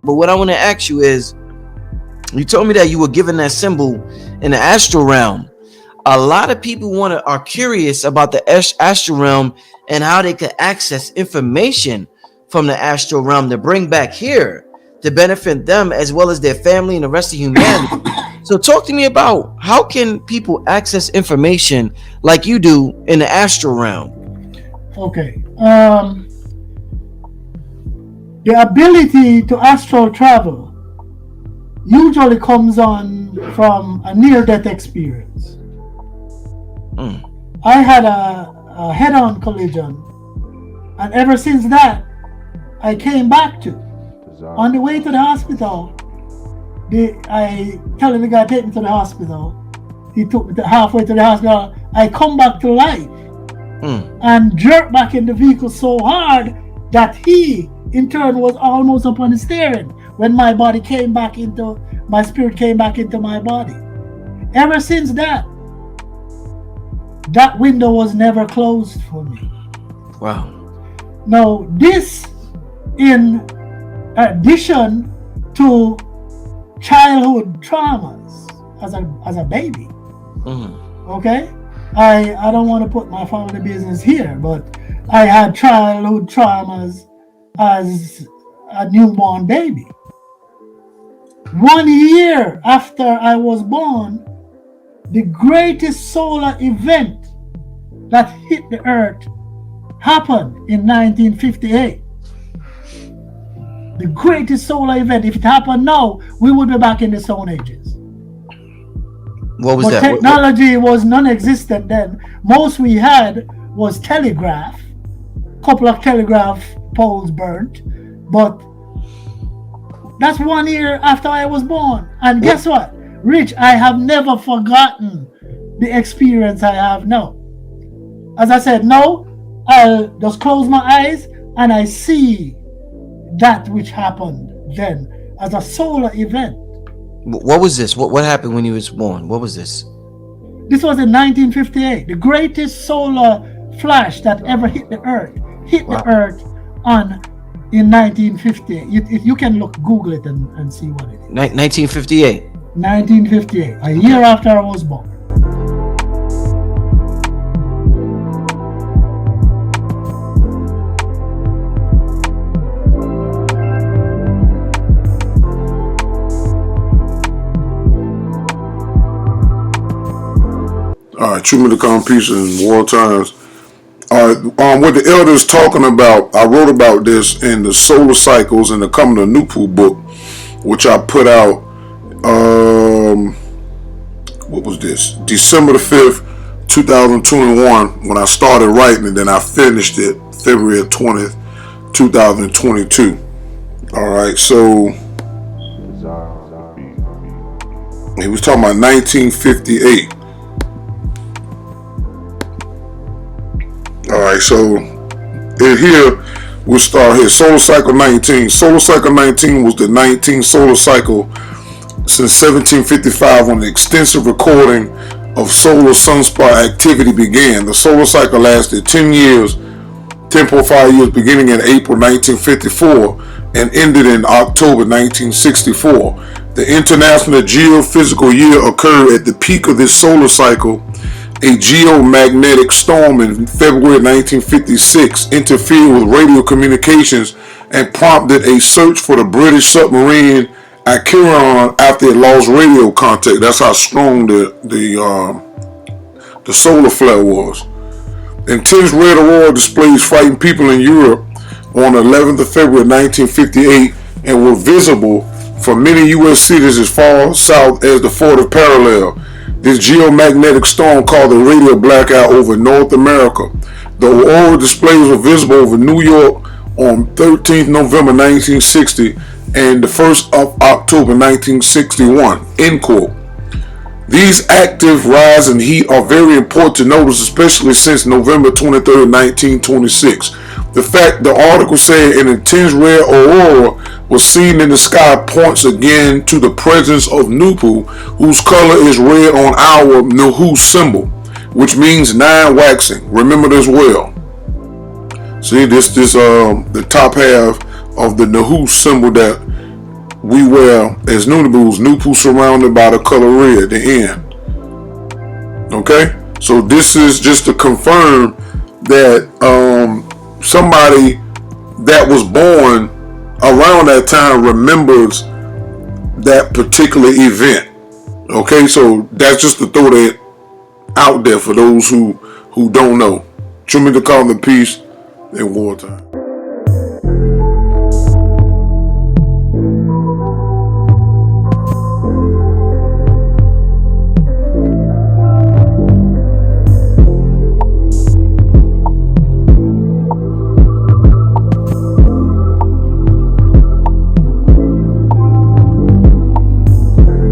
But what I want to ask you is, you told me that you were given that symbol in the astral realm. A lot of people are curious about the astral realm and how they can access information from the astral realm to bring back here to benefit them as well as their family and the rest of humanity. So talk to me about how can people access information like you do in the astral realm? Okay. The ability to astral travel usually comes on from a near-death experience. I had a head-on collision, and ever since that, I came back to. On the way to the hospital, I telling the guy, take me to the hospital. He took me halfway to the hospital. I come back to life and jerked back in the vehicle so hard that he, in turn, was almost up on the steering when my spirit came back into my body. Ever since that window was never closed for me. Wow. Now, this in addition to childhood traumas as a baby. Okay? I don't want to put my family business here, but I had childhood traumas as a newborn baby. 1 year after I was born, the greatest solar event that hit the earth happened in 1958. The greatest solar event. If it happened now, we would be back in the Stone Ages. What was that? Technology was non-existent then. Most we had was telegraph. Couple of telegraph poles burnt, but that's 1 year after I was born. And guess what? Rich, I have never forgotten the experience I have now. As I said, now I'll just close my eyes and I see that which happened then as a solar event. What was this? What happened when you was born? What was this? This was in 1958. The greatest solar flash that ever hit the earth. The earth in 1958. You can Google it and see what it is. 1958. 1958, a year after I was born. All right, Truman to Come Peace in War Times. All right, what the elders talking about, I wrote about this in the Solar Cycles in the Coming to NoopooH book, which I put out, what was this? December the 5th, 2021, when I started writing it, then I finished it February 20th, 2022. All right, so he was talking about 1958. All right, so in here we'll start here. Solar Cycle 19. Solar Cycle 19 was the 19th solar cycle since 1755 when the extensive recording of solar sunspot activity began. The solar cycle lasted 10.5 years, beginning in April 1954 and ended in October 1964. The International Geophysical Year occurred at the peak of this solar cycle. A geomagnetic storm in February 1956 interfered with radio communications and prompted a search for the British submarine Acheron after it lost radio contact. That's how strong the solar flare was. Intense red aurora displays frightened people in Europe on 11th of February 1958 and were visible for many U.S. cities as far south as the 40th parallel. This geomagnetic storm caused a radio blackout over North America. The aurora displays were visible over New York on 13th November 1960 and the 1st of October 1961. End quote. These active rise in heat are very important to notice, especially since November 23, 1926. The fact the article said an intense red aurora was seen in the sky points again to the presence of NoopooH, whose color is red on our NoopooH symbol, which means 9 waxing. Remember this well. See, this the top half of the NoopooH symbol that we wear as NoopooH. NoopooH surrounded by the color red, the end. Okay, so this is just to confirm that somebody that was born around that time remembers that particular event. Okay, so that's just to throw that out there for those who don't know. Truman to call the peace in wartime.